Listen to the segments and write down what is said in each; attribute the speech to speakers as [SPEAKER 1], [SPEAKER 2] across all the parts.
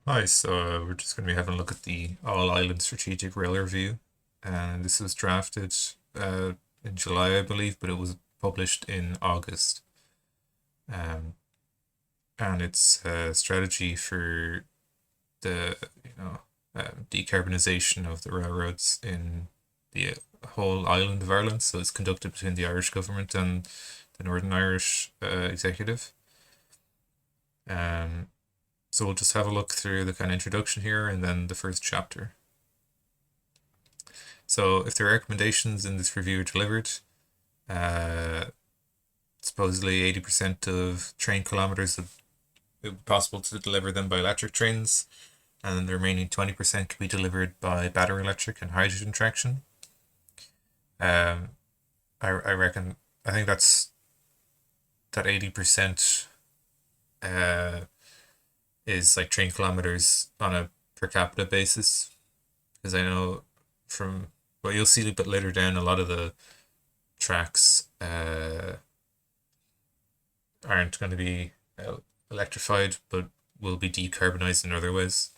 [SPEAKER 1] Hi, so we're just going to be having a look at the All Island Strategic Rail Review. And this was drafted in July, I believe, but it was published in August. Um, and it's a strategy for the, decarbonization of the railroads in the whole island of Ireland. So it's conducted between the Irish government and the Northern Irish executive. Um, so we'll just have a look through the kind of introduction here and then the first chapter. So if the recommendations in this review are delivered, uh, supposedly 80% of train kilometers it would be possible to deliver them by electric trains, and the remaining 20% can be delivered by battery electric and hydrogen traction. Um, I reckon, I think that 80% uh, is like train kilometers on a per capita basis, because I know from, well, you'll see a bit later down, a lot of the tracks aren't going to be electrified, but will be decarbonized in other ways.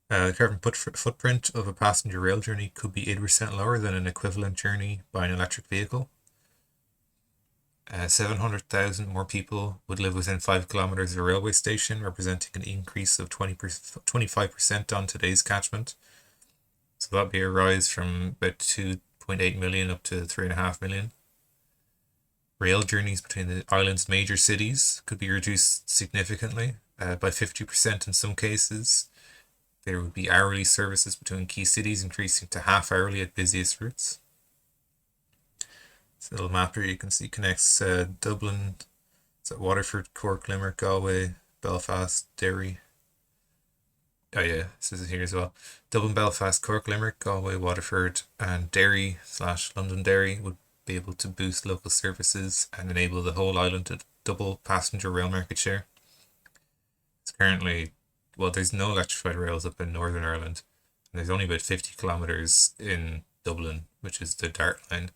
[SPEAKER 1] The carbon footprint of a passenger rail journey could be 80% lower than an equivalent journey by an electric vehicle. 700,000 more people would live within 5 kilometers of a railway station, representing an increase of 25% on today's catchment. So that'd be a rise from about 2.8 million up to 3.5 million. Rail journeys between the island's major cities could be reduced significantly, by 50% in some cases. There would be hourly services between key cities increasing to half hourly at busiest routes. This little map here you can see connects Dublin, Waterford, Cork, Limerick, Galway, Belfast, Derry. Oh yeah, this is here as well. Dublin, Belfast, Cork, Limerick, Galway, Waterford, and Derry / Londonderry would be able to boost local services and enable the whole island to double passenger rail market share. It's currently, well, there's no electrified rails up in Northern Ireland, and there's only about 50 kilometres in Dublin, which is the Dart line.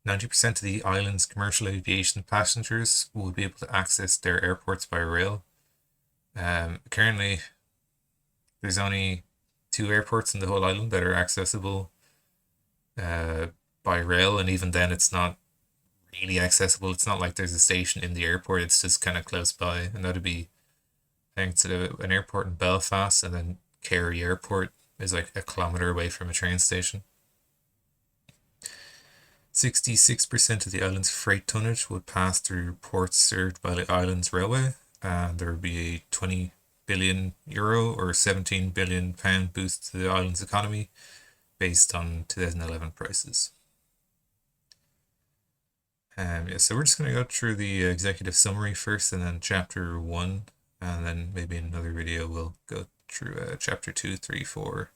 [SPEAKER 1] 90% of the island's commercial aviation passengers will be able to access their airports by rail. Currently, there's only 2 airports in the whole island that are accessible by rail, and even then, it's not really accessible. It's not like there's a station in the airport, it's just kind of close by, and that'd be, I think, an airport in Belfast, and then Kerry Airport is like a kilometre away from a train station. 66% of the island's freight tonnage would pass through ports served by the island's railway, and there would be a 20 billion euro or 17 billion pound boost to the island's economy based on 2011 prices. So we're just going to go through the executive summary first, and then chapter 1, and then maybe in another video we'll go through chapter 2, 3, 4,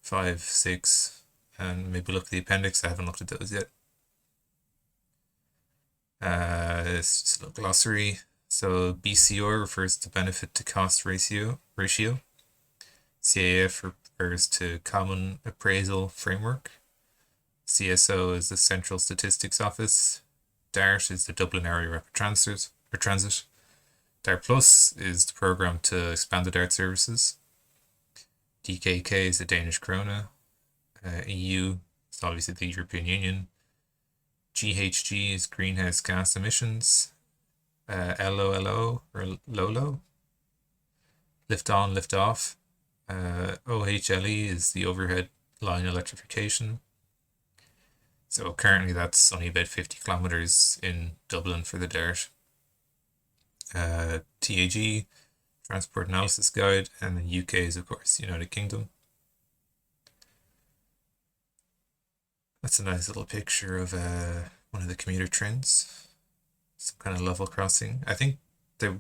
[SPEAKER 1] 5, 6, and maybe look at the appendix. I haven't looked at those yet. It's just a glossary. So BCR refers to benefit to cost ratio. CAF refers to Common Appraisal Framework. CSO is the Central Statistics Office. DART is the Dublin Area Rapid Transit. DART Plus is the program to expand the DART services. DKK is the Danish krona. EU is obviously the European Union. GHG is greenhouse gas emissions. LOLO or LOLO, lift on, lift off. OHLE is the overhead line electrification. So currently that's only about 50 kilometers in Dublin for the DART. TAG, Transport Analysis Guide, and the UK is, of course, United Kingdom. That's a nice little picture of one of the commuter trains. Some kind of level crossing. I think they,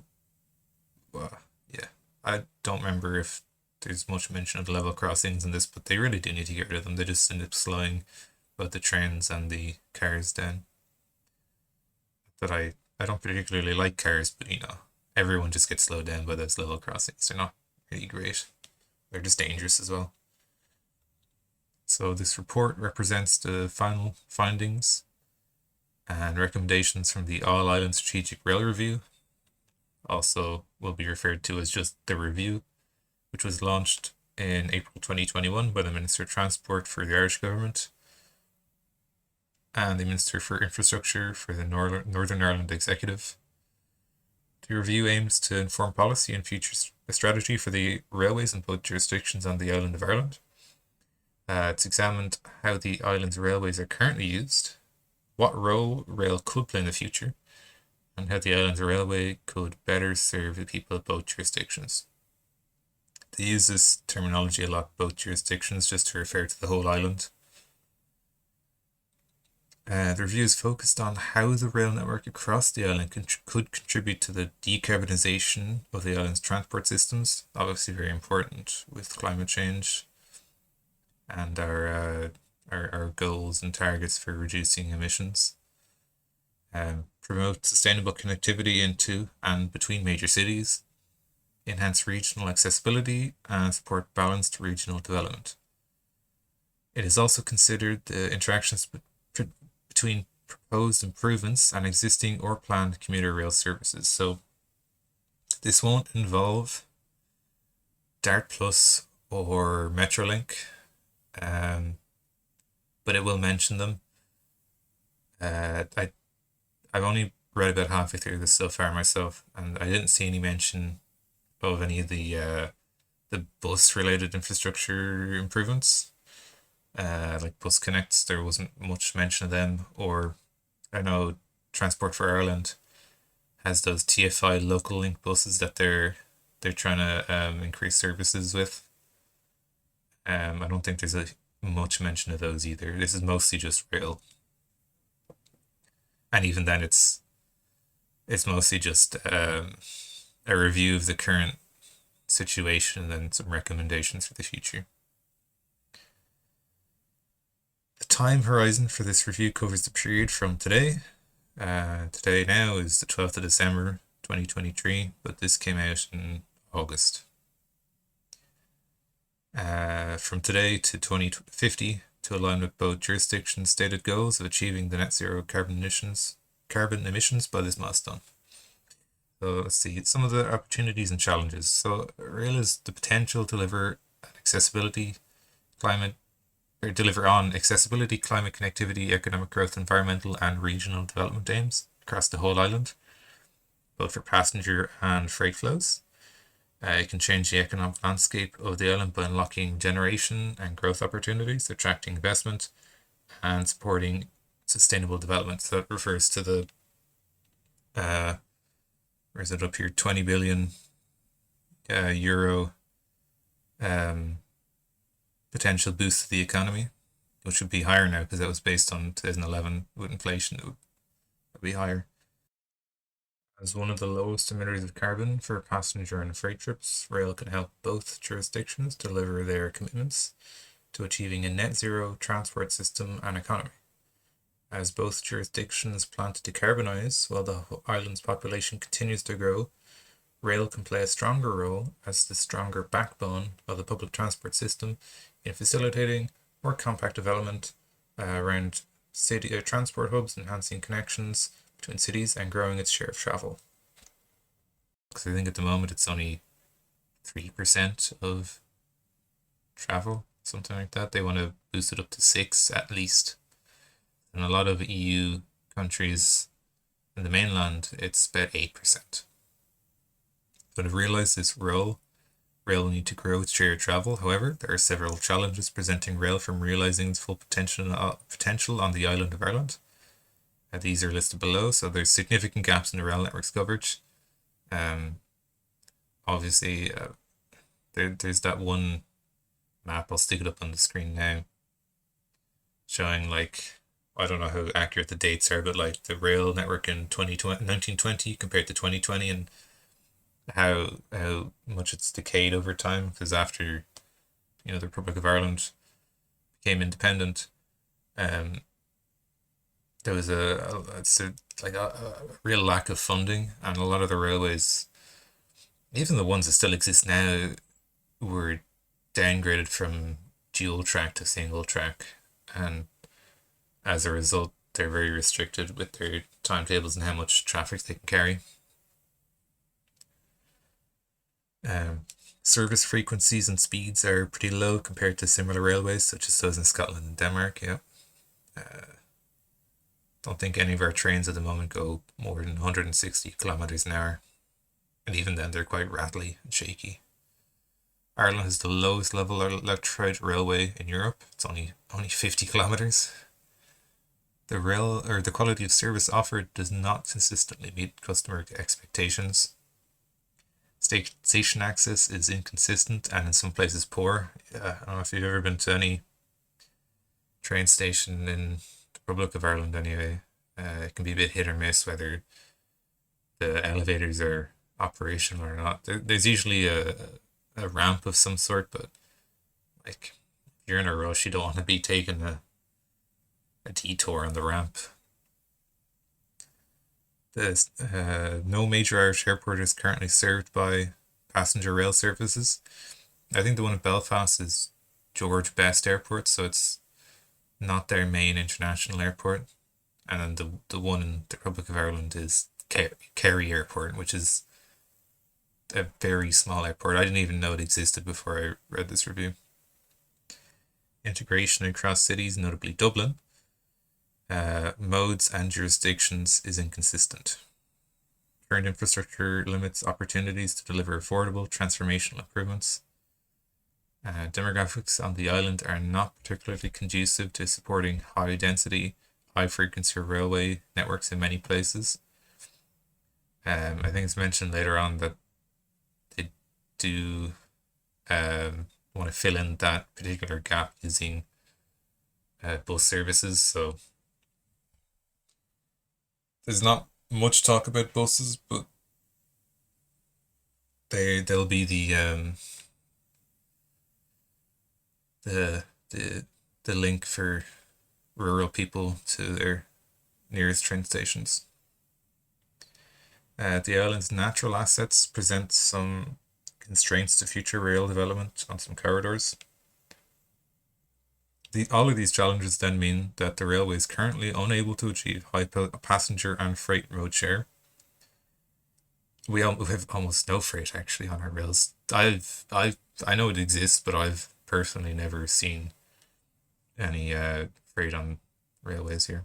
[SPEAKER 1] yeah, I don't remember if there's much mention of level crossings in this, but they really do need to get rid of them. They just end up slowing both the trains and the cars down. But I don't particularly like cars, but everyone just gets slowed down by those level crossings. They're not really great. They're just dangerous as well. So this report represents the final findings and recommendations from the All Island Strategic Rail Review. Also will be referred to as just the review, which was launched in April 2021 by the Minister of Transport for the Irish Government and the Minister for Infrastructure for the Northern Ireland Executive. The review aims to inform policy and future strategy for the railways in both jurisdictions on the island of Ireland. It's examined how the island's railways are currently used, what role rail could play in the future, and how the island's railway could better serve the people of both jurisdictions. They use this terminology a lot, both jurisdictions, just to refer to the whole island. The review is focused on how the rail network across the island could contribute to the decarbonization of the island's transport systems, obviously very important with climate change and our goals and targets for reducing emissions. Promote sustainable connectivity into and between major cities, enhance regional accessibility, and support balanced regional development. It is also considered the interactions between proposed improvements and existing or planned commuter rail services. So this won't involve DART Plus or Metrolink, but it will mention them. I've only read about halfway through this so far myself, and I didn't see any mention of any of the bus related infrastructure improvements. Like Bus Connects, there wasn't much mention of them, or I know Transport for Ireland has those TFI local link buses that they're trying to increase services with. I don't think there's much mention of those either. This is mostly just rail, and even then, it's mostly just a review of the current situation and some recommendations for the future. The time horizon for this review covers the period from today. Today now is the 12th of December 2023, but this came out in August. From today to 2050, to align with both jurisdictions' stated goals of achieving the net zero carbon emissions by this milestone. So let's see some of the opportunities and challenges. So rail is the potential to deliver climate connectivity, economic growth, environmental and regional development aims across the whole island, both for passenger and freight flows. It can change the economic landscape of the island by unlocking generation and growth opportunities, attracting investment, and supporting sustainable development. So that refers to the where is it up here? 20 billion euro potential boost to the economy, which would be higher now because that was based on 2011 with inflation. It would be higher. As one of the lowest emitters of carbon for passenger and freight trips, rail can help both jurisdictions deliver their commitments to achieving a net zero transport system and economy. As both jurisdictions plan to decarbonize while the island's population continues to grow, rail can play a stronger role as the stronger backbone of the public transport system in facilitating more compact development around city transport hubs, enhancing connections between cities and growing its share of travel. Because I think at the moment it's only 3% of travel, something like that. They want to boost it up to 6 at least. In a lot of EU countries in the mainland, it's about 8%. So to realise this rail will need to grow its share of travel. However, there are several challenges preventing rail from realising its full potential on the island of Ireland. These are listed below. So there's significant gaps in the rail network's coverage. Obviously, there's that one map. I'll stick it up on the screen now, showing I don't know how accurate the dates are, but the rail network in 1920 compared to 2020, and how much it's decayed over time. Because after the Republic of Ireland became independent, there was a real lack of funding, and a lot of the railways, even the ones that still exist now, were downgraded from dual track to single track, and as a result, they're very restricted with their timetables and how much traffic they can carry. Service frequencies and speeds are pretty low compared to similar railways, such as those in Scotland and Denmark. Yeah. Don't think any of our trains at the moment go more than 160 kilometers an hour. And even then, they're quite rattly and shaky. Ireland has the lowest level electrified railway in Europe. It's only 50 kilometers. The quality of service offered does not consistently meet customer expectations. Station access is inconsistent and in some places poor. I don't know if you've ever been to any train station in the Republic of Ireland anyway. It can be a bit hit or miss whether the elevators are operational or not. There's usually a ramp of some sort, but like if you're in a rush, you don't want to be taking a detour on the ramp. No major Irish airport is currently served by passenger rail services. I think the one in Belfast is George Best Airport, so it's not their main international airport. And then the one in the Republic of Ireland is Kerry Airport, which is a very small airport. I didn't even know it existed before I read this review. Integration across cities, notably Dublin, modes and jurisdictions is inconsistent. Current infrastructure limits opportunities to deliver affordable transformational improvements. Demographics on the island are not particularly conducive to supporting high density, high frequency railway networks in many places. I think it's mentioned later on that they do want to fill in that particular gap using bus services. So there's not much talk about buses, but they'll be the link for rural people to their nearest train stations. The island's natural assets present some constraints to future rail development on some corridors. All of these challenges then mean that the railway is currently unable to achieve high passenger and freight road share. We have almost no freight actually on our rails. I know it exists, but I've personally never seen any freight on railways here.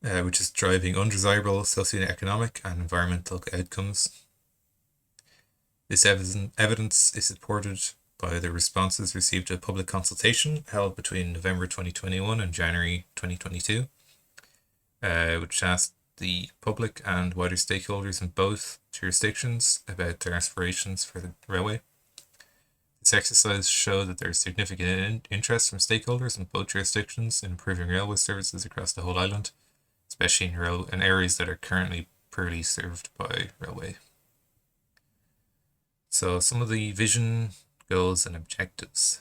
[SPEAKER 1] Which is driving undesirable socioeconomic and environmental outcomes. This evidence is supported by the responses received to a public consultation held between November 2021 and January 2022, which asked the public and wider stakeholders in both jurisdictions about their aspirations for the railway. This exercise showed that there is significant interest from stakeholders in both jurisdictions in improving railway services across the whole island, especially in areas that are currently poorly served by railway. So some of the vision, goals and objectives,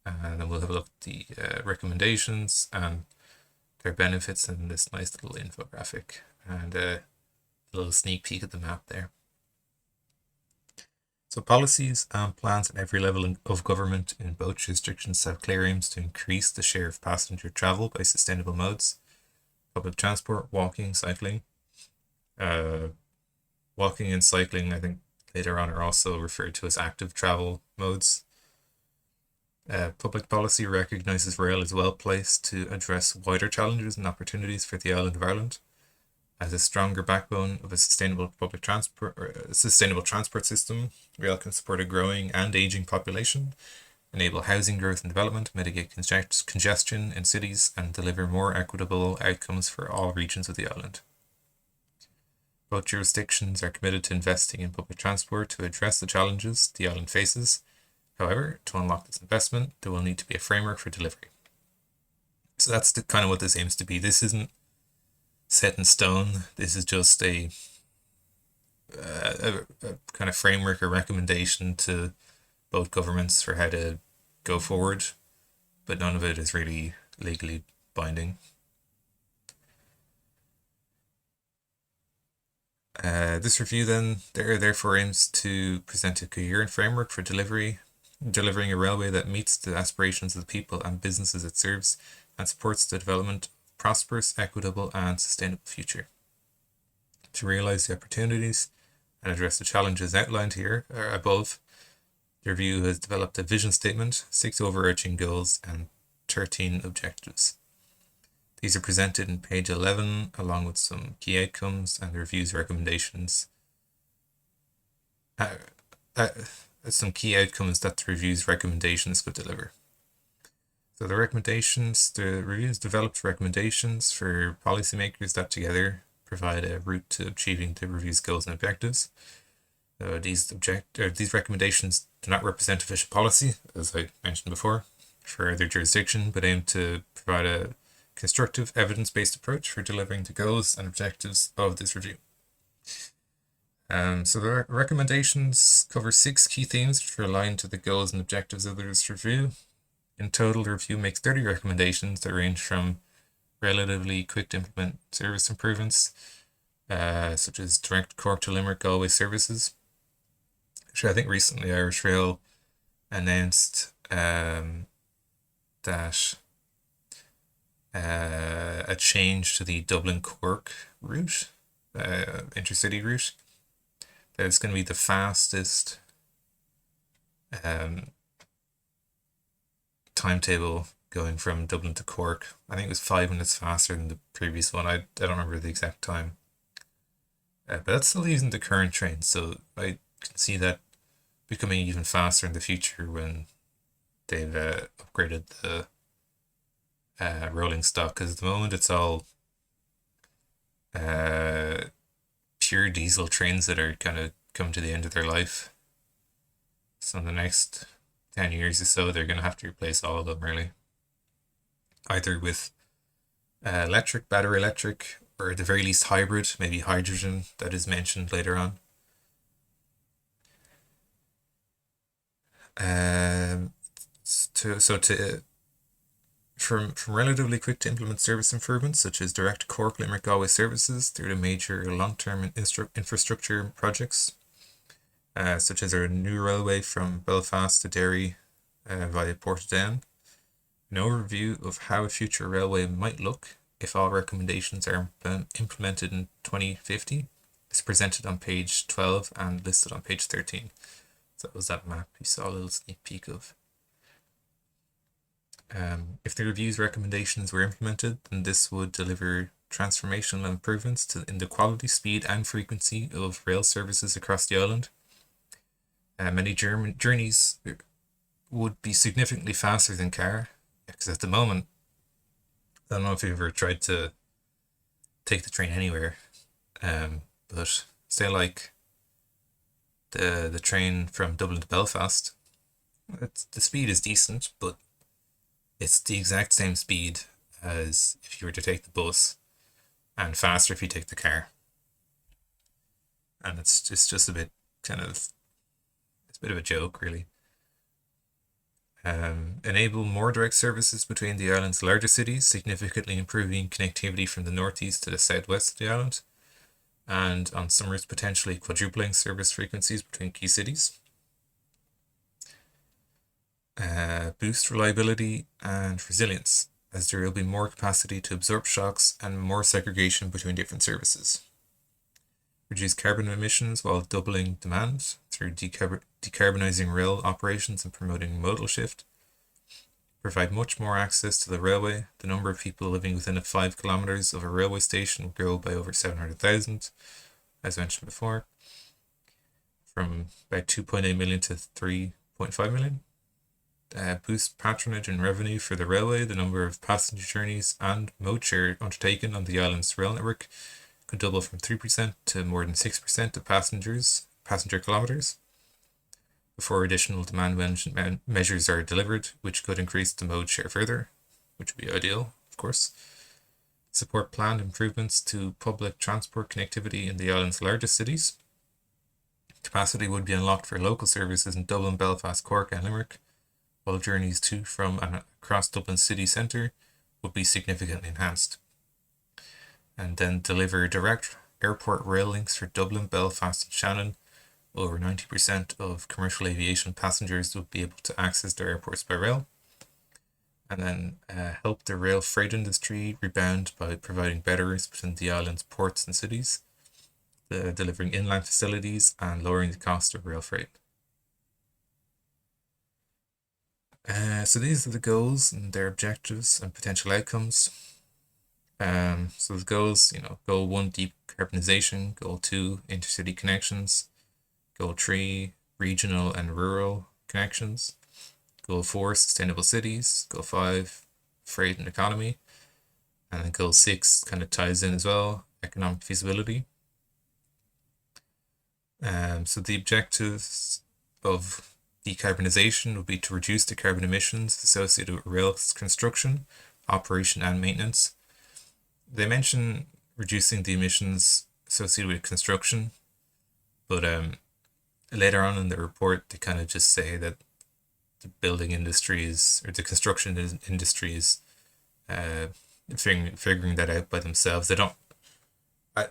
[SPEAKER 1] and then we'll have a look at the recommendations and their benefits in this nice little infographic and a little sneak peek at the map there. So policies and plans at every level of government in both jurisdictions have clear aims to increase the share of passenger travel by sustainable modes. Public transport, walking, cycling. Walking and cycling, I think later on, are also referred to as active travel modes. Public policy recognises rail as well placed to address wider challenges and opportunities for the island of Ireland. As a stronger backbone of a sustainable sustainable transport system, rail can support a growing and aging population, enable housing growth and development, mitigate congestion in cities, and deliver more equitable outcomes for all regions of the island. Both jurisdictions are committed to investing in public transport to address the challenges the island faces. However, to unlock this investment, there will need to be a framework for delivery. So that's kind of what this aims to be. This isn't set in stone. This is just a kind of framework or recommendation to both governments for how to go forward, but none of it is really legally binding. This review then therefore aims to present a coherent framework for delivering a railway that meets the aspirations of the people and businesses it serves and supports the development of a prosperous, equitable and sustainable future. To realise the opportunities and address the challenges outlined here or above. The review has developed a vision statement, 6 overarching goals, and 13 objectives. These are presented in page 11, along with some key outcomes and the review's recommendations. Some key outcomes that the review's recommendations could deliver. So the review's developed recommendations for policymakers that together provide a route to achieving the review's goals and objectives. These recommendations do not represent official policy, as I mentioned before, for their jurisdiction, but aim to provide a constructive, evidence-based approach for delivering the goals and objectives of this review. So the recommendations cover 6 key themes which are aligned to the goals and objectives of this review. In total, the review makes 30 recommendations that range from relatively quick to implement service improvements, such as direct Cork to Limerick Galway services. Actually, I think recently Irish Rail announced that a change to the Dublin-Cork route, intercity route, that it's going to be the fastest timetable going from Dublin to Cork. I think it was 5 minutes faster than the previous one. I don't remember the exact time. But that's still using the current train, so I can see that becoming even faster in the future when they've upgraded the rolling stock, because at the moment it's all pure diesel trains that are kind of come to the end of their life. So in the next 10 years or so, they're going to have to replace all of them, really. Either with electric, battery electric, or at the very least hybrid, maybe hydrogen, that is mentioned later on. From relatively quick to implement service improvements, such as direct Cork Limerick Galway services, through to major long-term infrastructure projects, such as our new railway from Belfast to Derry via Portadown. An overview of how a future railway might look if all recommendations are implemented in 2050 is presented on page 12 and listed on page 13. So that was that map you saw a little sneak peek of. If the review's recommendations were implemented, then this would deliver transformational improvements in the quality, speed, and frequency of rail services across the island. Many journeys would be significantly faster than car, because at the moment, I don't know if you've ever tried to take the train anywhere, but say like the train from Dublin to Belfast, the speed is decent, but it's the exact same speed as if you were to take the bus, and faster if you take the car. And it's just a bit it's a bit of a joke, really. Enable more direct services between the island's larger cities, significantly improving connectivity from the northeast to the southwest of the island, and on some routes potentially quadrupling service frequencies between key cities. Boost reliability and resilience, as there will be more capacity to absorb shocks and more segregation between different services. Reduce carbon emissions while doubling demand through decarbonizing rail operations and promoting modal shift. Provide much more access to the railway. The number of people living within 5 kilometers of a railway station will grow by over 700,000, as mentioned before, from about 2.8 million to 3.5 million. Boost patronage and revenue for the railway. The number of passenger journeys and mode share undertaken on the island's rail network could double from 3% to more than 6% of passenger kilometers before additional demand measures are delivered, which could increase the mode share further, which would be ideal, of course. Support planned improvements to public transport connectivity in the island's largest cities. Capacity would be unlocked for local services in Dublin, Belfast, Cork, and Limerick, while journeys to, from, and across Dublin city centre would be significantly enhanced. And then deliver direct airport rail links for Dublin, Belfast, and Shannon. Over 90% of commercial aviation passengers would be able to access their airports by rail. And then help the rail freight industry rebound by providing better routes between the island's ports and cities. delivering inland facilities and lowering the cost of rail freight. So these are the goals and their objectives and potential outcomes. So the goals, goal 1, decarbonization, goal 2, intercity connections, goal 3, regional and rural connections, goal 4, sustainable cities, goal 5, freight and economy, and then goal 6 kind of ties in as well, economic feasibility. So the objectives of decarbonization would be to reduce the carbon emissions associated with rail construction, operation, and maintenance. They mention reducing the emissions associated with construction, but later on in the report, they kind of just say that the building industries or the construction industries figuring that out by themselves. They don't. I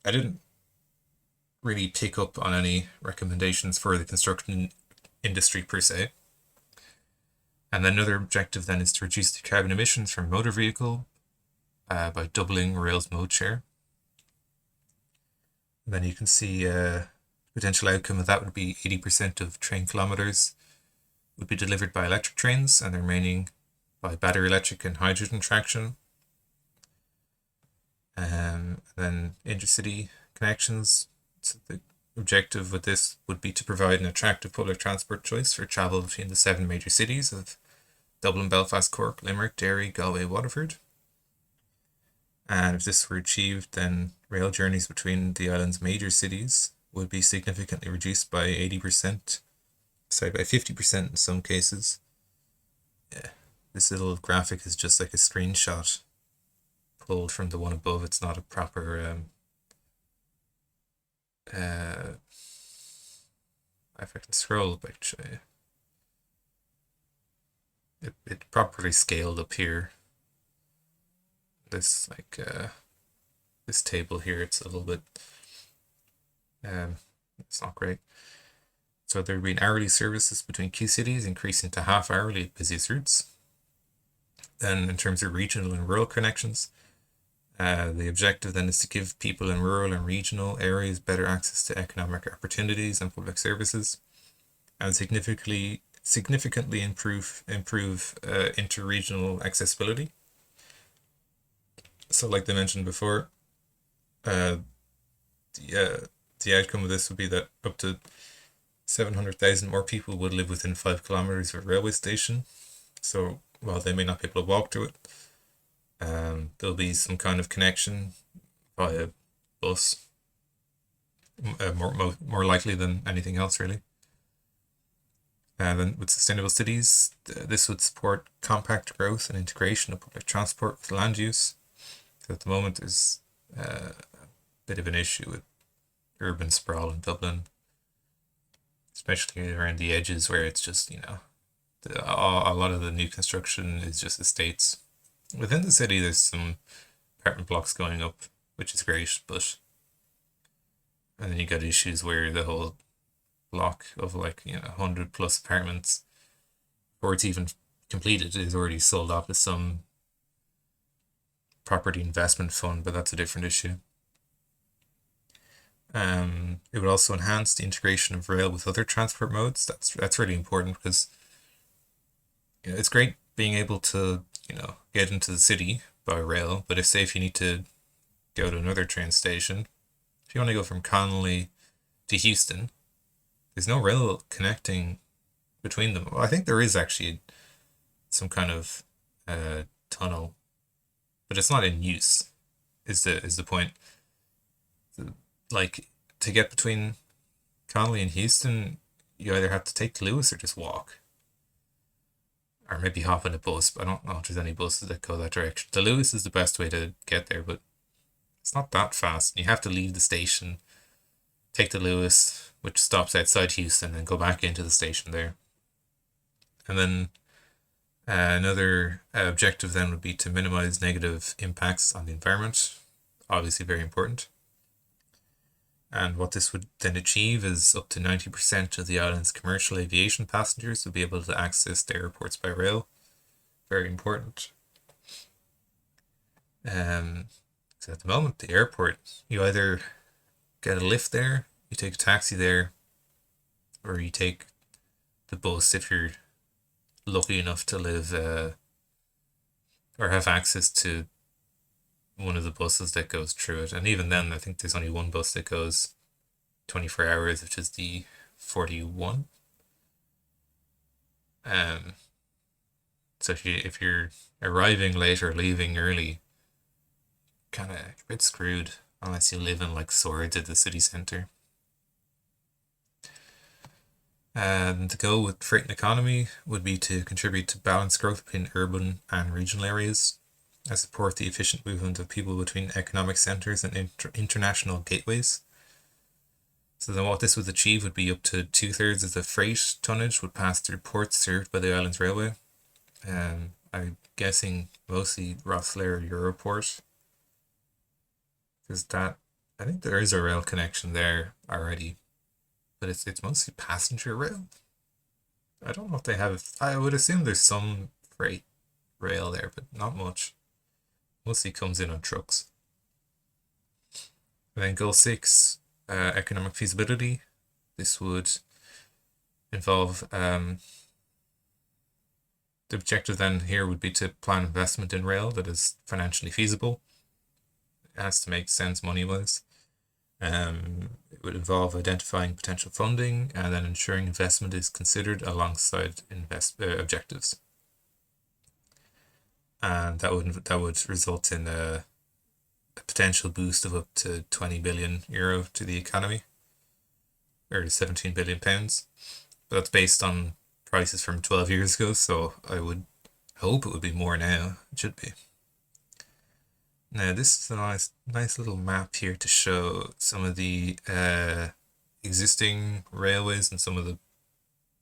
[SPEAKER 1] didn't really pick up on any recommendations for the construction industry per se. And then another objective then is to reduce the carbon emissions from motor vehicle by doubling rail's mode share. And then you can see potential outcome of that would be 80% of train kilometers would be delivered by electric trains and the remaining by battery electric and hydrogen traction. Then intercity connections. So the objective with this would be to provide an attractive public transport choice for travel between the 7 major cities of Dublin, Belfast, Cork, Limerick, Derry, Galway, Waterford. And if this were achieved, then rail journeys between the island's major cities would be significantly reduced by 80%, by 50% in some cases. Yeah, this little graphic is just like a screenshot pulled from the one above. It's not a proper if I can scroll up actually. It properly scaled up here. This this table here, it's a little bit it's not great. So there have been hourly services between key cities increasing to half hourly at busiest routes. Then in terms of regional and rural connections, the objective then is to give people in rural and regional areas better access to economic opportunities and public services, and significantly improve interregional accessibility. So, like they mentioned before, the outcome of this would be that up to 700,000 more people would live within 5 kilometers of a railway station. So, while they may not be able to walk to it, there'll be some kind of connection via bus, more likely than anything else, really. And then with sustainable cities, this would support compact growth and integration of public transport with land use. So at the moment, there's a bit of an issue with urban sprawl in Dublin, especially around the edges where it's just, a lot of the new construction is just estates. Within the city, there's some apartment blocks going up, which is great, and then you got issues where the whole block of 100 plus apartments, before it's even completed, is already sold off to some property investment fund, but that's a different issue. It would also enhance the integration of rail with other transport modes. That's really important because it's great being able to get into the city by rail, but if you need to go to another train station, if you want to go from Connolly to Houston, there's no rail connecting between them. Well, I think there is actually some kind of tunnel, but it's not in use. Is the point? Like, to get between Connolly and Houston, you either have to take Lewis or just walk, or maybe hop on a bus. But I don't know if there's any buses that go that direction. The Lewis is the best way to get there, but it's not that fast. You have to leave the station, take the Lewis, which stops outside Houston, and go back into the station there. And then another objective then would be to minimize negative impacts on the environment. Obviously very important. And what this would then achieve is up to 90% of the island's commercial aviation passengers will be able to access the airports by rail. Very important. So at the moment, the airport, you either get a lift there, you take a taxi there, or you take the bus if you're lucky enough to live or have access to one of the buses that goes through it. And even then, I think there's only one bus that goes 24 hours, which is the 41. Um, so if you're arriving late or leaving early, kind of a bit screwed unless you live in like Swords at the city centre. And to go with freight and economy would be to contribute to balanced growth between urban and regional areas, and support the efficient movement of people between economic centres and international gateways. So then what this would achieve would be up to 2/3 of the freight tonnage would pass through ports served by the island's railway. I'm guessing mostly Rosslare Europort, because that, I think there is a rail connection there already, but it's mostly passenger rail. I don't know if they have. I would assume there's some freight rail there, but not much. Mostly comes in on trucks. And then goal 6, economic feasibility. This would involve the objective then here would be to plan investment in rail that is financially feasible. It has to make sense money wise. It would involve identifying potential funding and then ensuring investment is considered alongside objectives. And that would result in a potential boost of up to 20 billion euro to the economy, or 17 billion pounds. But that's based on prices from 12 years ago, so I would hope it would be more now. It should be. Now this is a nice little map here to show some of the existing railways and some of the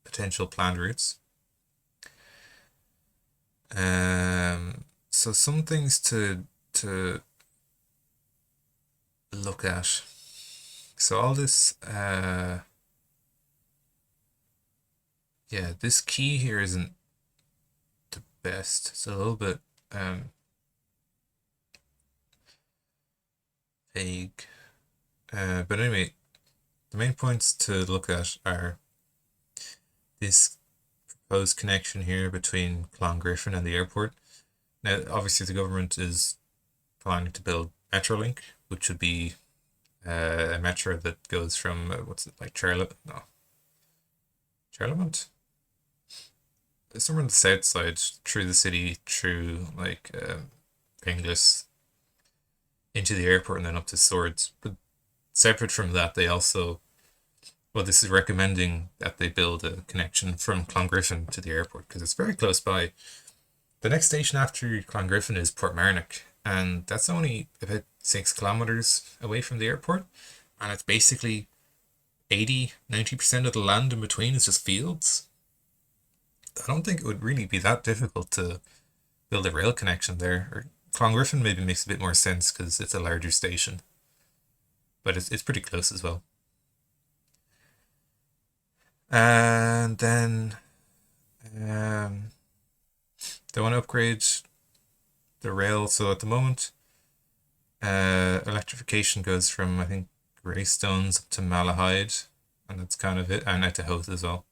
[SPEAKER 1] potential planned routes. So some things to look at. So all this yeah, this key here isn't the best. It's a little bit vague. But anyway, the main points to look at are this proposed connection here between Clongriffin and the airport. Now, obviously, the government is planning to build Metrolink, which would be a metro that goes from what's it like Charlemont? No, Charlemont. Somewhere on the south side, through the city, through like Pinglas, into the airport, and then up to Swords. But separate from that, they also, well, this is recommending that they build a connection from Clongriffin to the airport because it's very close by. The next station after Clongriffin is Portmarnock, and that's only about 6 kilometers away from the airport, and it's basically 80-90% of the land in between is just fields. I don't think it would really be that difficult to build a rail connection there. Or Clongriffin maybe makes a bit more sense because it's a larger station, but it's pretty close as well. And then they want to upgrade the rail. So at the moment, electrification goes from, I think, Greystones up to Malahide, and that's kind of it, and out to Howth as well.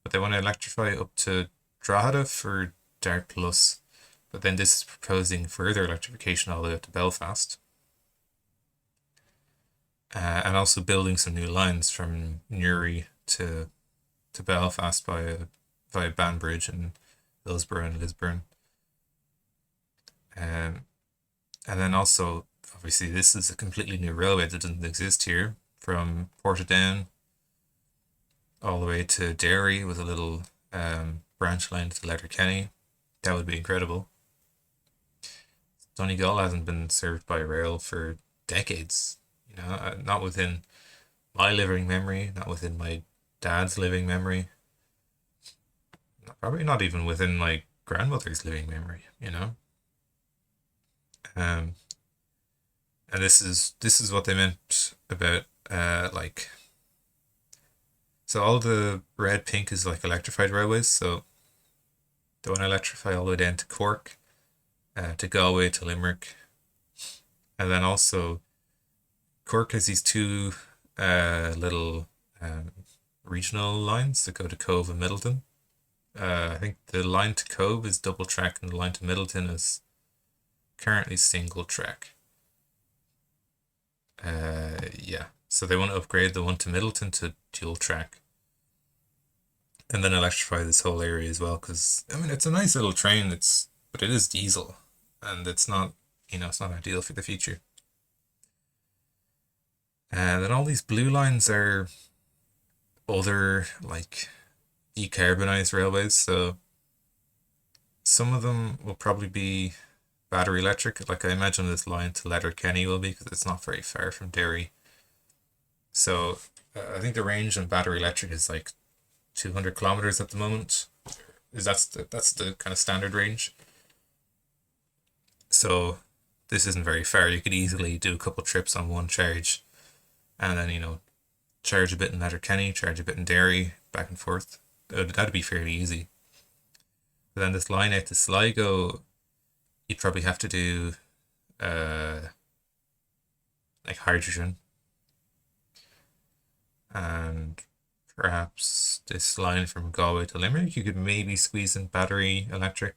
[SPEAKER 1] But they want to electrify up to Drogheda for Dart Plus, but then this is proposing further electrification all the way up to Belfast. And also building some new lines from Newry to Belfast via Banbridge and Hillsborough and Lisburn. And then also, obviously, this is a completely new railway that doesn't exist here, from Portadown all the way to Derry with a little branch line to Letterkenny. That would be incredible. Donegal hasn't been served by rail for decades, you know, not within my living memory, not within my dad's living memory, probably not even within my grandmother's living memory, you know. And this is what they meant about like, so all the red pink is like electrified railways. So they want to electrify all the way down to Cork, to Galway, to Limerick, and then also Cork has these two little um, regional lines that go to Cove and Middleton. I think the line to Cove is double track and the line to Middleton is currently single track. Yeah, so they want to upgrade the one to Middleton to dual track and then electrify this whole area as well. Because I mean, it's a nice little train. But it is diesel, and it's not it's not ideal for the future. And then all these blue lines are other like decarbonized railways. So some of them will probably be battery electric. Like I imagine this line to Letterkenny will be because it's not very far from Derry. So I think the range on battery electric is like 200 kilometers at the moment. That's the kind of standard range. So this isn't very far. You could easily do a couple trips on one charge, and then charge a bit in Letterkenny, charge a bit in Derry, back and forth. That'd be fairly easy. But then this line out to Sligo, you'd probably have to do like hydrogen, and perhaps this line from Galway to Limerick, you could maybe squeeze in battery electric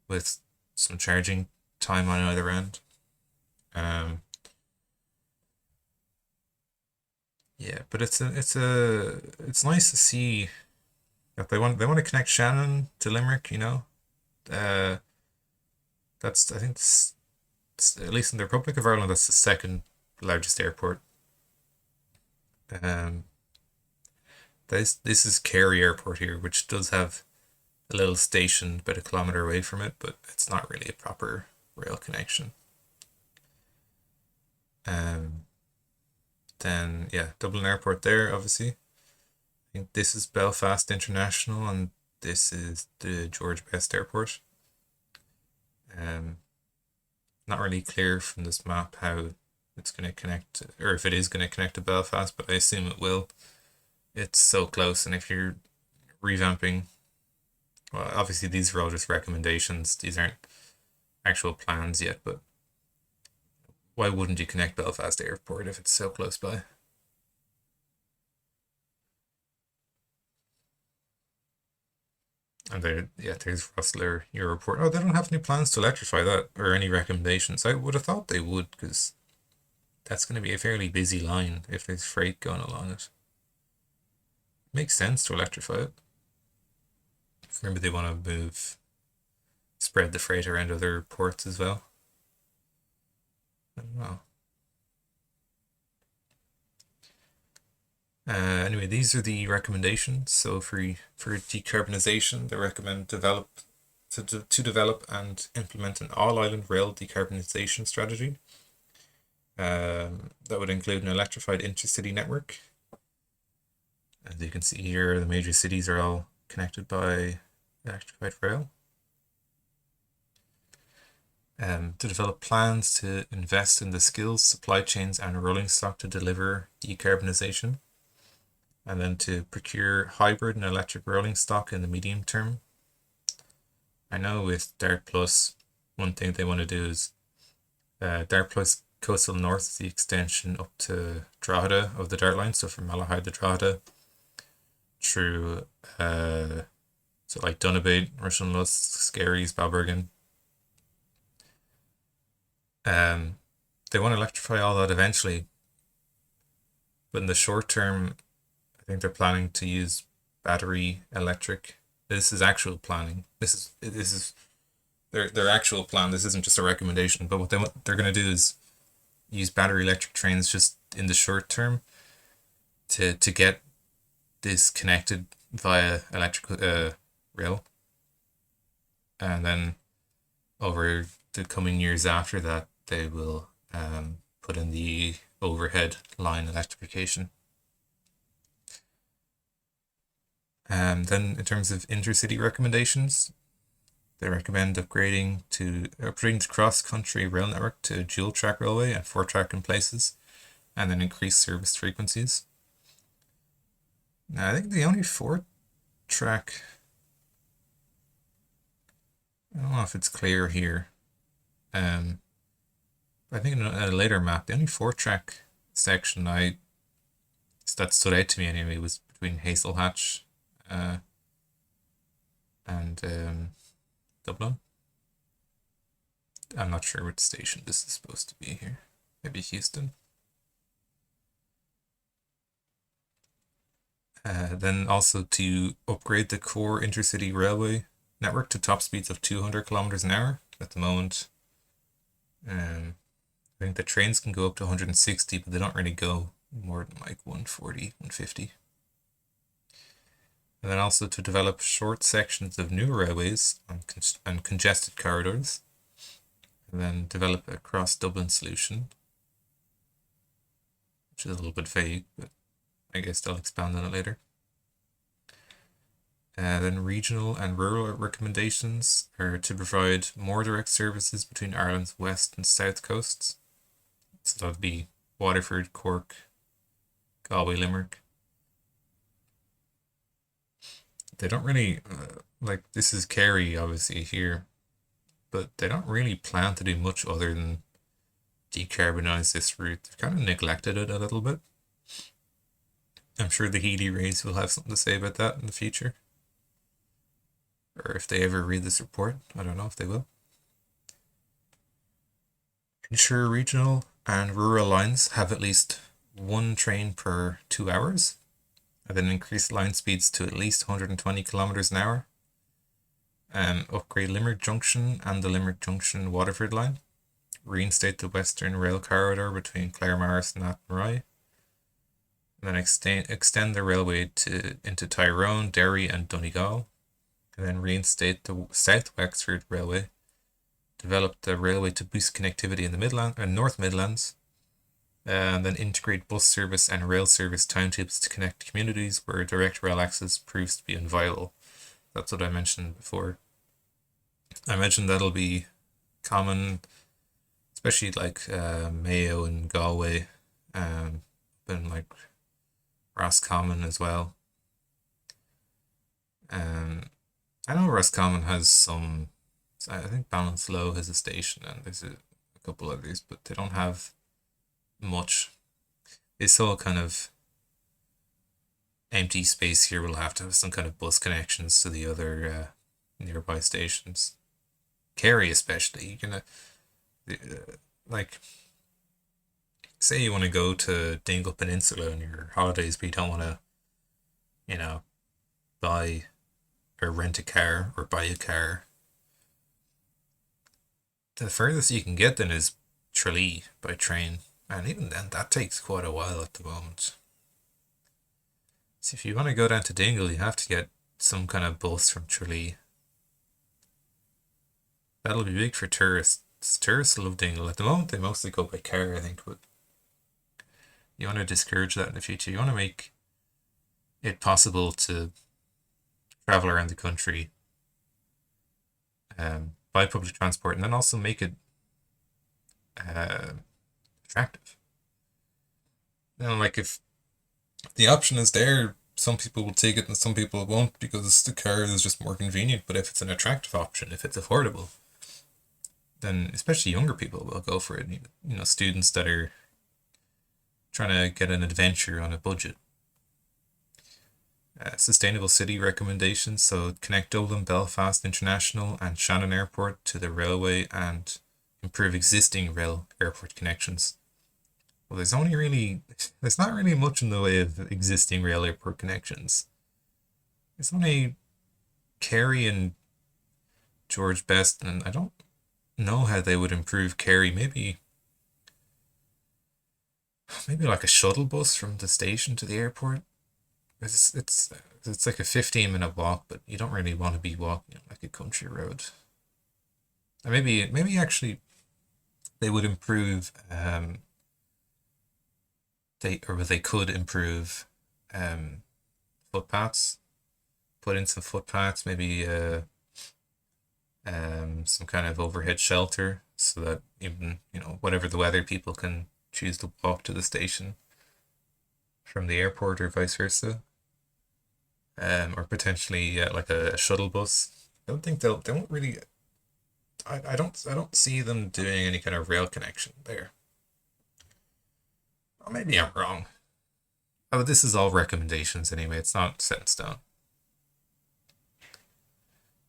[SPEAKER 1] with some charging time on either end. Yeah, but it's nice to see that they want to connect Shannon to Limerick. Uh, that's I think at least in the Republic of Ireland, that's the second largest airport. Um, this is Kerry Airport here, which does have a little station about a kilometer away from it, but it's not really a proper rail connection. Then yeah, Dublin Airport there, obviously. I think this is Belfast International, and this is the George Best Airport. Not really clear from this map how it's going to connect, or if it is going to connect to Belfast, but I assume it will. It's so close, and if you're revamping, well, obviously these are all just recommendations. These aren't actual plans yet, but why wouldn't you connect Belfast Airport if it's so close by? And there's Rustler Europort. Oh, they don't have any plans to electrify that or any recommendations. I would have thought they would, because that's going to be a fairly busy line if there's freight going along it. Makes sense to electrify it. Remember, they want to spread the freight around other ports as well. I don't know. Anyway, these are the recommendations. So for decarbonization, they recommend to develop and implement an all-island rail decarbonization strategy. That would include an electrified intercity network. As you can see here, the major cities are all connected by electrified rail. To develop plans to invest in the skills, supply chains, and rolling stock to deliver decarbonization. And then to procure hybrid and electric rolling stock in the medium term. I know with Dart Plus, one thing they want to do is Dart Plus Coastal North, the extension up to Drogheda of the Dart line, so from Malahide to Drogheda through so like Donabate, Russian Lust, Scaries, Balbergan. They want to electrify all that eventually, but in the short term, I think they're planning to use battery electric. This is actual planning. This is their actual plan. This isn't just a recommendation. But what they're going to do is use battery electric trains just in the short term to get this connected via electric rail, and then over the coming years after that, they will put in the overhead line electrification. Then in terms of intercity recommendations, they recommend upgrading the cross-country rail network to dual track railway and 4-track in places, and then increase service frequencies. Now I think the only 4-track, I don't know if it's clear here. I think in a later map, the only 4-track section that stood out to me anyway was between Hazelhatch and Dublin. I'm not sure which station this is supposed to be here. Maybe Houston. Then also to upgrade the core intercity railway network to top speeds of 200 kilometers an hour. At the moment, I think the trains can go up to 160, but they don't really go more than like 140, 150. And then also to develop short sections of new railways and congested corridors. And then develop a cross Dublin solution, which is a little bit vague, but I guess they'll expand on it later. Then regional and rural recommendations are to provide more direct services between Ireland's west and south coasts. So that would be Waterford, Cork, Galway, Limerick. They don't really, like, this is Kerry obviously here, but they don't really plan to do much other than decarbonize this route. They've kind of neglected it a little bit. I'm sure the Healy Rays will have something to say about that in the future. Or if they ever read this report, I don't know if they will. Ensure regional and rural lines have at least one train per 2 hours, and then increase line speeds to at least 120 kilometers an hour. Upgrade Limerick Junction and the Limerick Junction Waterford line. Reinstate the Western Rail Corridor between Claremorris and Athenry. And then extend the railway into Tyrone, Derry, and Donegal. And then reinstate the South Wexford Railway. Develop the railway to boost connectivity in the North Midlands. And then integrate bus service and rail service timetables to connect communities where direct rail access proves to be inviolable. That's what I mentioned before. I mentioned that'll be common, especially like Mayo and Galway, and like Roscommon as well. I know Roscommon has some. I think Ballinasloe has a station, and there's a couple others, but they don't have much. This whole kind of empty space here will have to have some kind of bus connections to the other nearby stations. Kerry especially, you're gonna like say you want to go to Dingle Peninsula on your holidays, but you don't want to, buy or rent a car or buy a car. The furthest you can get then is Tralee by train, and even then that takes quite a while at the moment. So if you want to go down to Dingle, you have to get some kind of bus from Tralee. That'll be big for tourists. Tourists love Dingle. At the moment, they mostly go by car, I think, but you want to discourage that in the future. You want to make it possible to travel around the country by public transport, and then also make it attractive. Like if the option is there, some people will take it and some people won't because the car is just more convenient. But if it's an attractive option, if it's affordable, then especially younger people will go for it. Students that are trying to get an adventure on a budget. Sustainable city recommendations, so connect Dublin, Belfast International and Shannon Airport to the railway and improve existing rail airport connections. Well, there's not really much in the way of existing rail airport connections. It's only Kerry and George Best, and I don't know how they would improve Kerry. Maybe like a shuttle bus from the station to the airport. It's like a 15-minute walk, but you don't really want to be walking on like a country road. And maybe actually they would improve they could improve footpaths, put in some footpaths, maybe some kind of overhead shelter so that even whatever the weather, people can choose to walk to the station from the airport or vice versa. Or potentially like a shuttle bus. I don't think they won't really. I don't see them doing any kind of rail connection there. Or maybe I'm wrong. Oh, this is all recommendations anyway. It's not set in stone.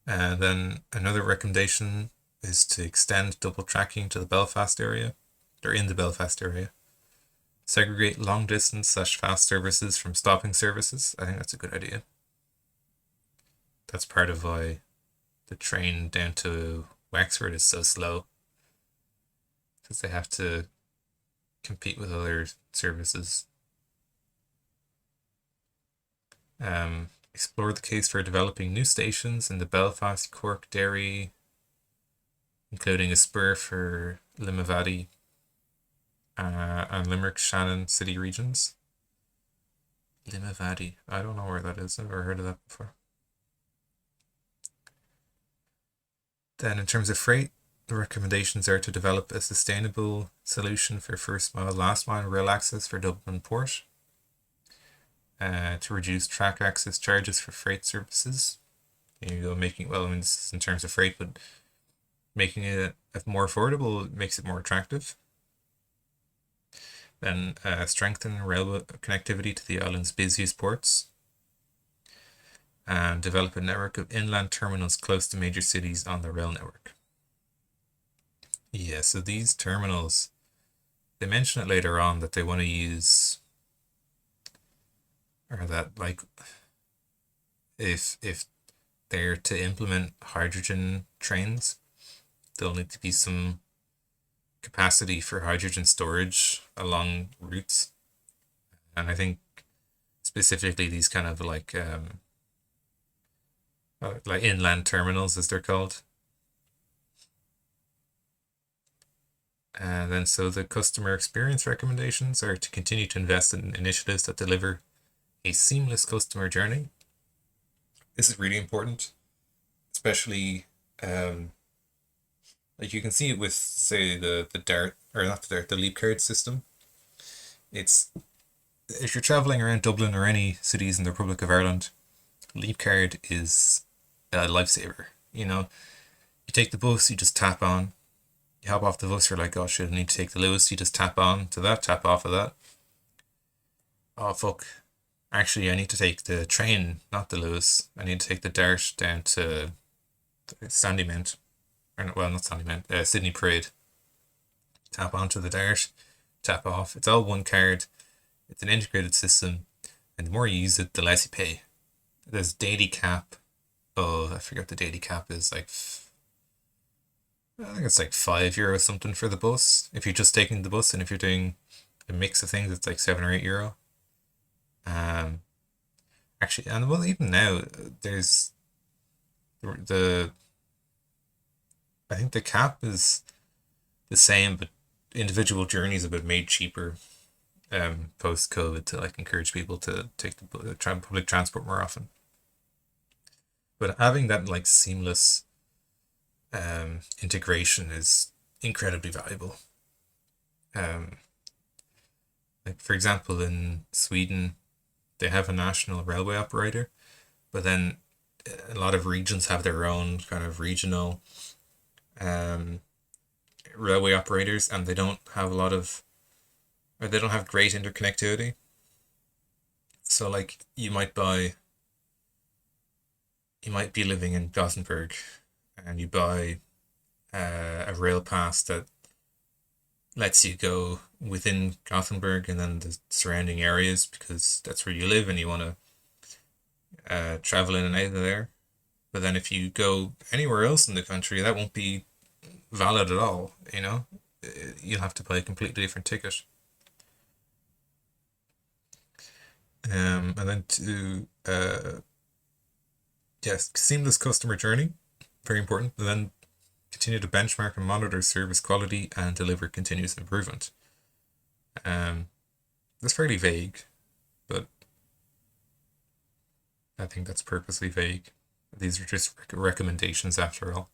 [SPEAKER 1] And then another recommendation is to extend double tracking to the Belfast area, or in the Belfast area. Segregate long distance / fast services from stopping services. I think that's a good idea. That's part of why the train down to Wexford is so slow, because they have to compete with other services. Explore the case for developing new stations in the Belfast, Cork, Derry, including a spur for Limavady and Limerick, Shannon city regions. Limavady, I don't know where that is. I've never heard of that before. Then in terms of freight, the recommendations are to develop a sustainable solution for first mile, last mile rail access for Dublin Port, to reduce track access charges for freight services. There you go, this is in terms of freight, but making it more affordable makes it more attractive. Then strengthen railway connectivity to the island's busiest ports, and develop a network of inland terminals close to major cities on the rail network. Yeah, so these terminals, they mention it later on that they want to use, or that like if they're to implement hydrogen trains, there'll need to be some capacity for hydrogen storage along routes. And I think specifically these kind of like inland terminals, as they're called. And then so the customer experience recommendations are to continue to invest in initiatives that deliver a seamless customer journey. This is really important, especially like you can see it with, say, the Dart, or not the Dart, the Leap Card system. It's, if you're traveling around Dublin or any cities in the Republic of Ireland, Leap Card is a lifesaver. You know, you take the bus, you just tap on. You hop off the bus, you're like, oh shit, I need to take the Lewis. You just tap on to that, tap off of that. Oh fuck. Actually, I need to take the train, not the Lewis. I need to take the Dart down to Sandymount. Or, well, not Sandymount, Sydney Parade. Tap onto the Dart, tap off. It's all one card. It's an integrated system. And the more you use it, the less you pay. There's daily cap. Oh, I forget the daily cap is like, I think it's like €5 something for the bus. If you're just taking the bus, and if you're doing a mix of things, it's like €7 or €8. Actually, and well, even now there's the I think the cap is the same, but individual journeys have been made cheaper post COVID to like encourage people to take the public transport more often. But having that like seamless integration is incredibly valuable. Like for example, in Sweden, they have a national railway operator, but then a lot of regions have their own kind of regional railway operators, and they don't have they don't have great interconnectivity. So like you might be living in Gothenburg, and you buy a rail pass that lets you go within Gothenburg and then the surrounding areas, because that's where you live and you want to travel in and out of there. But then if you go anywhere else in the country, that won't be valid at all. You know, you'll have to buy a completely different ticket. And then to yes, seamless customer journey, very important. And then continue to benchmark and monitor service quality and deliver continuous improvement. That's fairly vague, but I think that's purposely vague. These are just recommendations after all.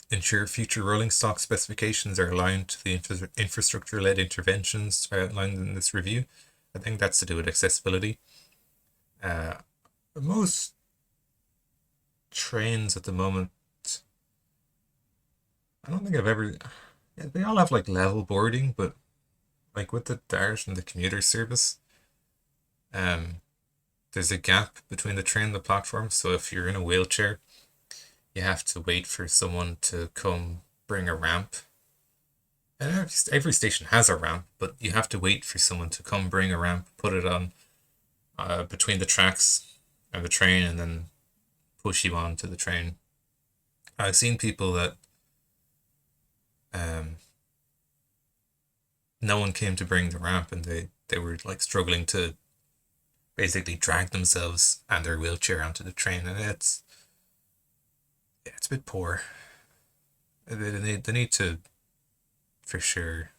[SPEAKER 1] Ensure future rolling stock specifications are aligned to the infrastructure-led interventions outlined in this review. I think that's to do with accessibility. Most trains at the moment, I don't think I've ever. Yeah, they all have like level boarding, but like with the Dart and the commuter service, um, there's a gap between the train and the platform. So if you're in a wheelchair, you have to wait for someone to come bring a ramp. And every station has a ramp, but you have to wait for someone to come bring a ramp, put it on between the tracks and the train, and then push you on to the train. I've seen people that um, no one came to bring the ramp, and they were like struggling to basically drag themselves and their wheelchair onto the train, and it's a bit poor. They need to for sure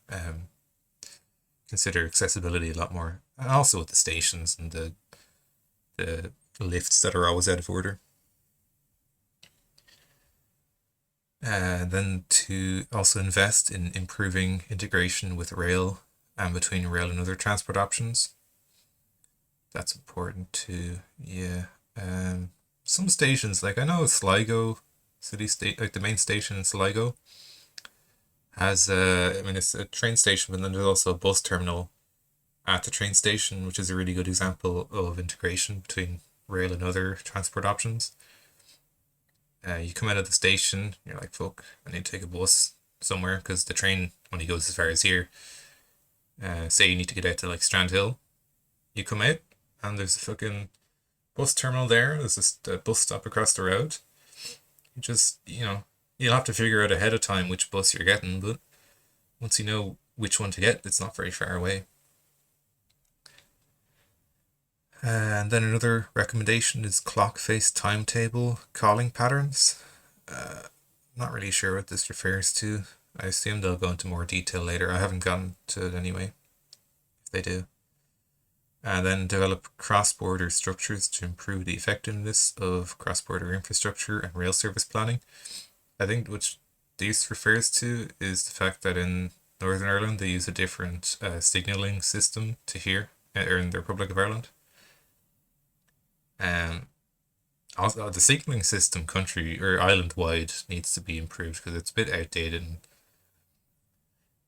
[SPEAKER 1] consider accessibility a lot more, and also with the stations and the lifts that are always out of order. Then to also invest in improving integration with rail and between rail and other transport options. That's important too. Yeah. Some stations, like I know Sligo City State, like the main station in Sligo, has I mean it's a train station, but then there's also a bus terminal at the train station, which is a really good example of integration between rail and other transport options. You come out of the station, you're like, fuck, I need to take a bus somewhere because the train only goes as far as here. Say you need to get out to like Strand Hill, you come out and there's a fucking bus terminal there. There's just a bus stop across the road. You just, you'll have to figure out ahead of time which bus you're getting, but once you know which one to get, it's not very far away. And then another recommendation is clock face timetable calling patterns. Not really sure what this refers to. I assume they'll go into more detail later. I haven't gone to it anyway, if they do. And then develop cross-border structures to improve the effectiveness of cross-border infrastructure and rail service planning. I think what this refers to is the fact that in Northern Ireland they use a different signalling system to here, or in the Republic of Ireland. Also, the signaling system country or island wide needs to be improved because it's a bit outdated and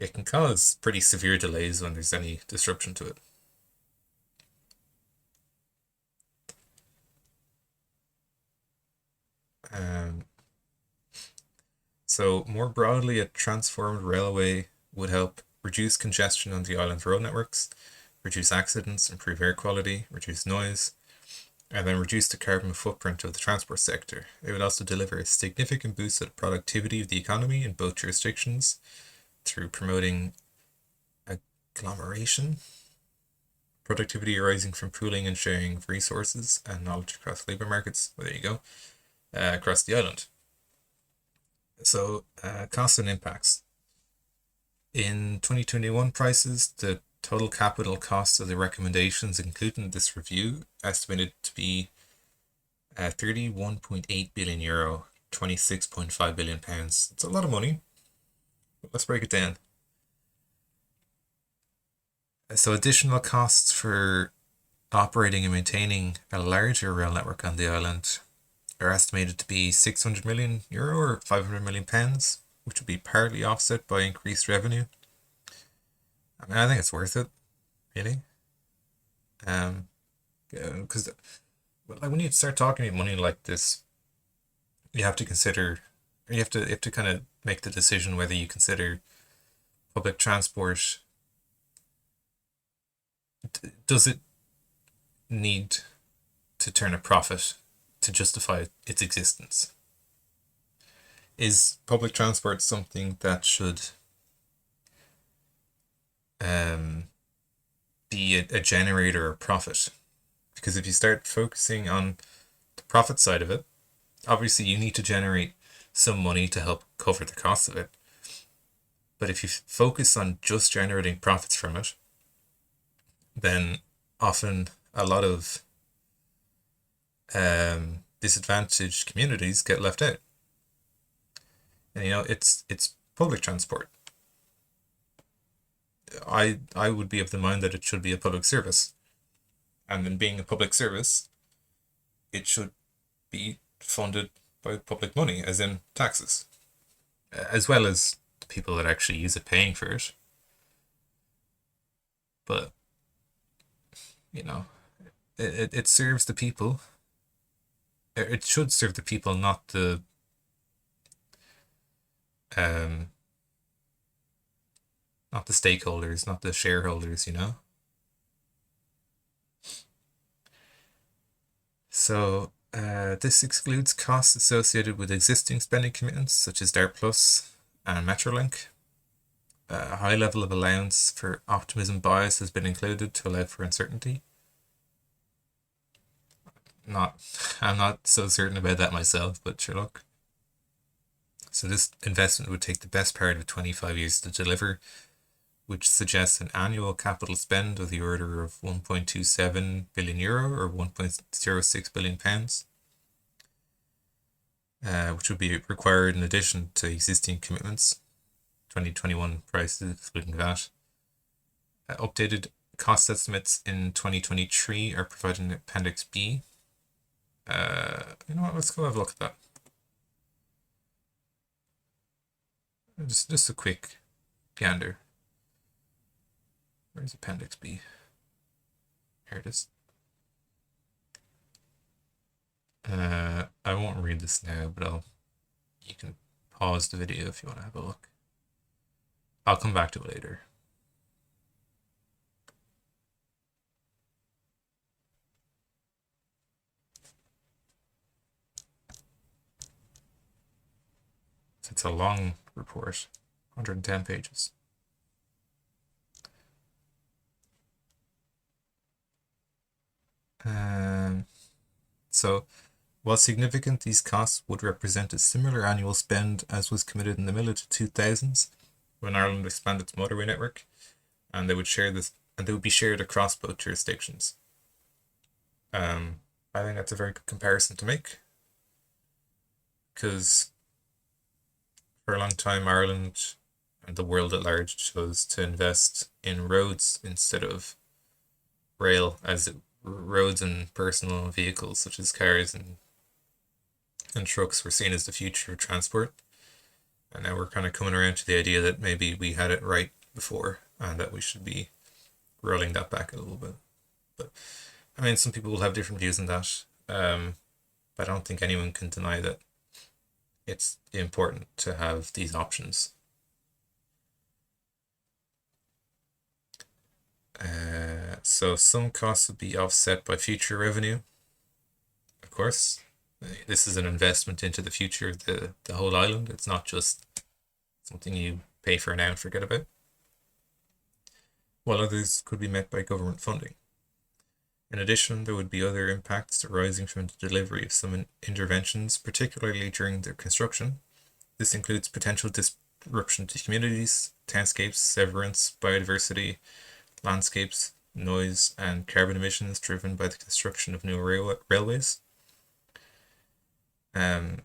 [SPEAKER 1] it can cause pretty severe delays when there's any disruption to it. So more broadly, a transformed railway would help reduce congestion on the island's road networks, reduce accidents, improve air quality, reduce noise, and then reduce the carbon footprint of the transport sector. It would also deliver a significant boost to the productivity of the economy in both jurisdictions through promoting agglomeration, productivity arising from pooling and sharing of resources and knowledge across labour markets. Well, there you go, across the island. So, costs and impacts. In 2021 prices, the total capital cost of the recommendations included in this review estimated to be €31.8 billion, £26.5 billion. It's a lot of money. Let's break it down. So additional costs for operating and maintaining a larger rail network on the island are estimated to be €600 million or £500 million, which would be partly offset by increased revenue. I mean, I think it's worth it, really. Because like when you start talking about money like this, you have to consider, you have to kind of make the decision whether you consider public transport. Does it need to turn a profit to justify its existence? Is public transport something that should be a generator of profit? Because if you start focusing on the profit side of it, obviously you need to generate some money to help cover the cost of it. But if you focus on just generating profits from it, then often a lot of disadvantaged communities get left out. And it's public transport. I would be of the mind that it should be a public service. And then being a public service, it should be funded by public money, as in taxes, as well as the people that actually use it paying for it. But, you know, it serves the people. It should serve the people, um, not the stakeholders, not the shareholders, you know? So, this excludes costs associated with existing spending commitments, such as DART Plus and Metrolink. A high level of allowance for optimism bias has been included to allow for uncertainty. Not, I'm not so certain about that myself, but sure look. So this investment would take the best part of 25 years to deliver, which suggests an annual capital spend of the order of 1.27 billion euro or 1.06 billion pounds, which would be required in addition to existing commitments, 2021 prices excluding VAT. Updated cost estimates in 2023 are provided in Appendix B. You know what? Let's go have a look at that. Just a quick gander. Where's Appendix B? Here it is. I won't read this now, but you can pause the video if you want to have a look. I'll come back to it later. It's a long report, 110 pages. So, while significant, these costs would represent a similar annual spend as was committed in the middle of the 2000s when Ireland expanded its motorway network, and they would be shared across both jurisdictions. I think that's a very good comparison to make, because for a long time Ireland and the world at large chose to invest in roads instead of rail, roads and personal vehicles such as cars and trucks were seen as the future of transport. And now we're kind of coming around to the idea that maybe we had it right before and that we should be rolling that back a little bit. But I mean, some people will have different views on that. But I don't think anyone can deny that it's important to have these options. So some costs would be offset by future revenue, of course. This is an investment into the future of the whole island. It's not just something you pay for now and forget about. While others could be met by government funding. In addition, there would be other impacts arising from the delivery of some interventions, particularly during their construction. This includes potential disruption to communities, townscapes, severance, biodiversity, landscapes, noise, and carbon emissions driven by the construction of new railways.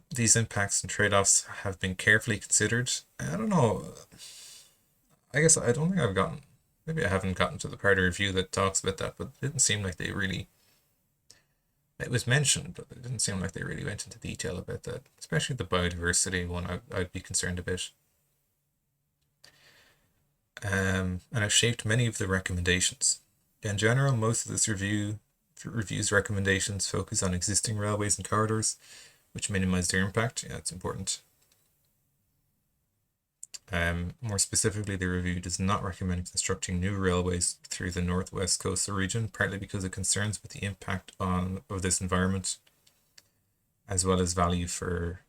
[SPEAKER 1] These impacts and trade-offs have been carefully considered. I don't know. I guess I don't think maybe I haven't gotten to the part of the review that talks about that, but it didn't seem like they really, it was mentioned, but it didn't seem like they really went into detail about that, especially the biodiversity one I'd be concerned about. And I've shaped many of the recommendations. In general, most of this review's recommendations focus on existing railways and corridors, which minimize their impact. Yeah, it's important. More specifically, the review does not recommend constructing new railways through the northwest coastal region, partly because of concerns with the impact of this environment, as well as value for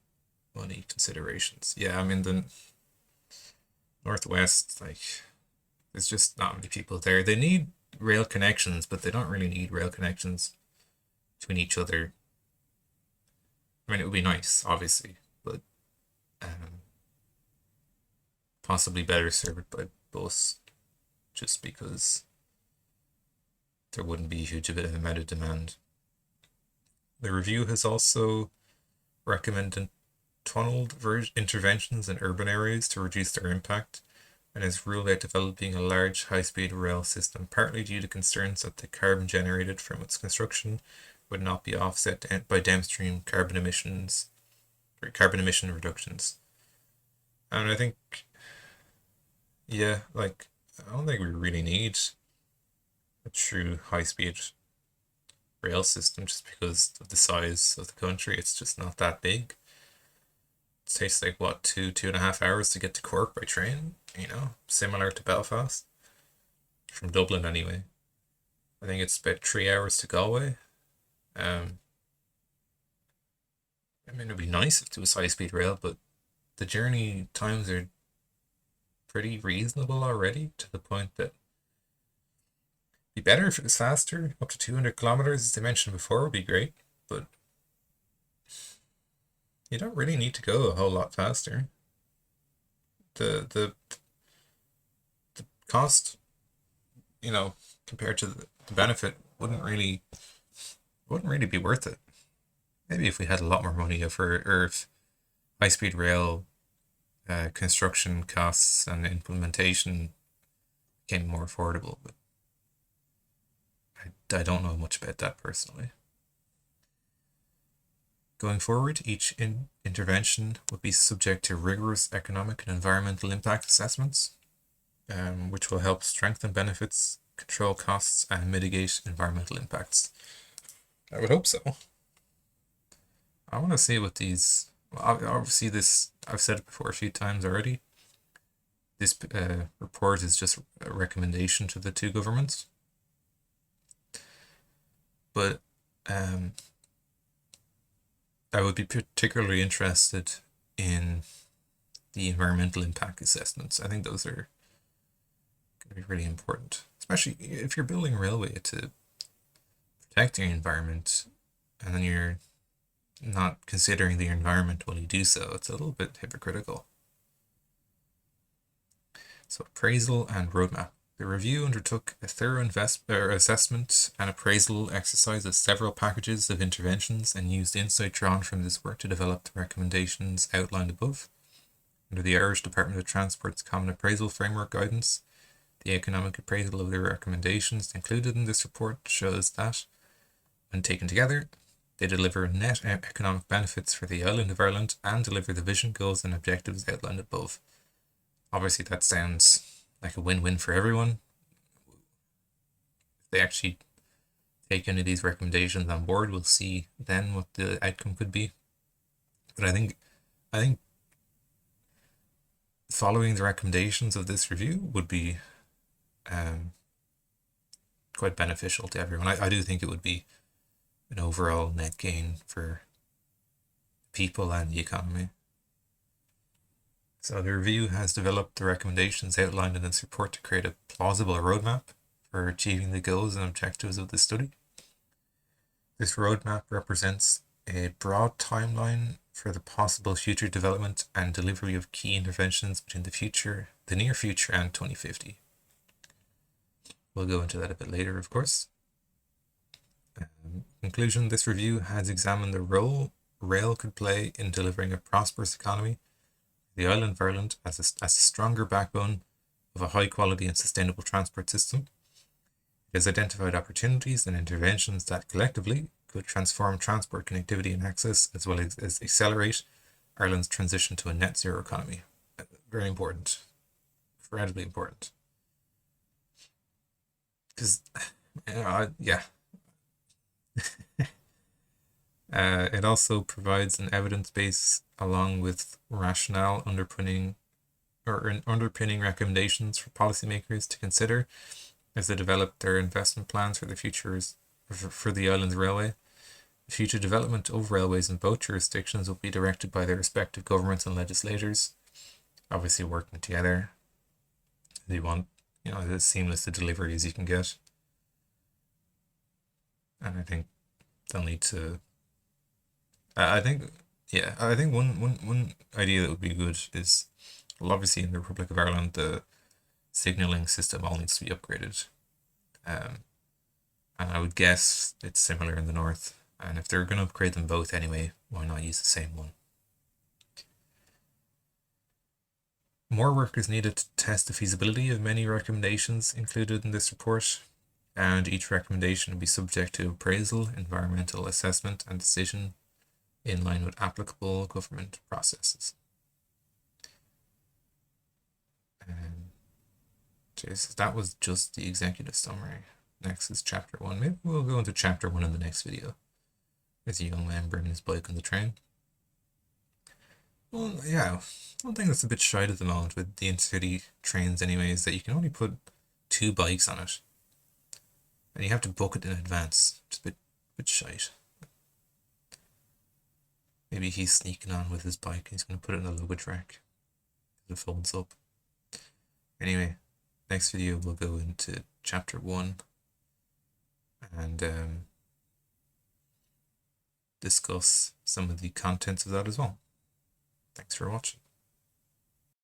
[SPEAKER 1] money considerations. Yeah, I mean the northwest, there's just not many people there. They need rail connections, but they don't really need rail connections between each other. I mean, it would be nice, obviously, but possibly better served by bus, just because there wouldn't be a huge amount of demand. The review has also recommended tunneled interventions in urban areas to reduce their impact, and has ruled out developing a large high-speed rail system, partly due to concerns that the carbon generated from its construction would not be offset by downstream carbon emission reductions. And I think, yeah, I don't think we really need a true high-speed rail system just because of the size of the country. It's just not that big. It takes like what, 2.5 hours to get to Cork by train, similar to Belfast. From Dublin anyway. I think it's about 3 hours to Galway. Um it'd be nice if it was high speed rail, but the journey times are pretty reasonable already, to the point that it'd be better if it was faster. Up to 200 kilometers, as I mentioned before, would be great, but you don't really need to go a whole lot faster. The cost, compared to the benefit, wouldn't really be worth it. Maybe if we had a lot more money, or if high speed rail construction costs and implementation became more affordable, but I don't know much about that personally. Going forward, each intervention would be subject to rigorous economic and environmental impact assessments, which will help strengthen benefits, control costs, and mitigate environmental impacts. I would hope so. I want to see what these. Well, obviously, this I've said it before a few times already. This report is just a recommendation to the two governments, but I would be particularly interested in the environmental impact assessments. I think those are going to be really important, especially if you're building a railway to protect the environment, and then you're not considering the environment while you do so. It's a little bit hypocritical. So, appraisal and roadmap. The review undertook a thorough assessment and appraisal exercise of several packages of interventions and used insight drawn from this work to develop the recommendations outlined above. Under the Irish Department of Transport's Common Appraisal Framework Guidance, the economic appraisal of the recommendations included in this report shows that, when taken together, they deliver net economic benefits for the island of Ireland and deliver the vision, goals, and objectives outlined above. Obviously, that sounds like a win-win for everyone. If they actually take any of these recommendations on board, we'll see then what the outcome could be. But I think following the recommendations of this review would be quite beneficial to everyone. I do think it would be an overall net gain for people and the economy. So the review has developed the recommendations outlined in this report to create a plausible roadmap for achieving the goals and objectives of the study. This roadmap represents a broad timeline for the possible future development and delivery of key interventions between the near future, and 2050. We'll go into that a bit later, of course. In conclusion, this review has examined the role rail could play in delivering a prosperous economy, the island of Ireland as a stronger backbone of a high quality and sustainable transport system. It has identified opportunities and interventions that collectively could transform transport connectivity and access, as well as accelerate Ireland's transition to a net zero economy. Very important. Incredibly important. Because, yeah. It also provides an evidence base along with rationale underpinning recommendations for policymakers to consider as they develop their investment plans for the futures for the island's railway. The future development of railways in both jurisdictions will be directed by their respective governments and legislators, obviously working together. They want, as seamless a delivery as you can get. And I think they'll need to. I think one idea that would be good is, well, obviously in the Republic of Ireland, the signalling system all needs to be upgraded. And I would guess it's similar in the north. And if they're going to upgrade them both anyway, why not use the same one? More work is needed to test the feasibility of many recommendations included in this report, and each recommendation will be subject to appraisal, environmental assessment, and decision in line with applicable government processes. So that was just the executive summary. Next is chapter 1. Maybe we'll go into chapter 1 in the next video. There's a young man burning his bike on the train. Well, yeah, one thing that's a bit shite at the moment with the intercity trains anyway is that you can only put 2 bikes on it. And you have to book it in advance. Just a bit shite. Maybe he's sneaking on with his bike. He's going to put it in the luggage rack. It folds up. Anyway, next video we'll go into chapter 1 and discuss some of the contents of that as well. Thanks for watching.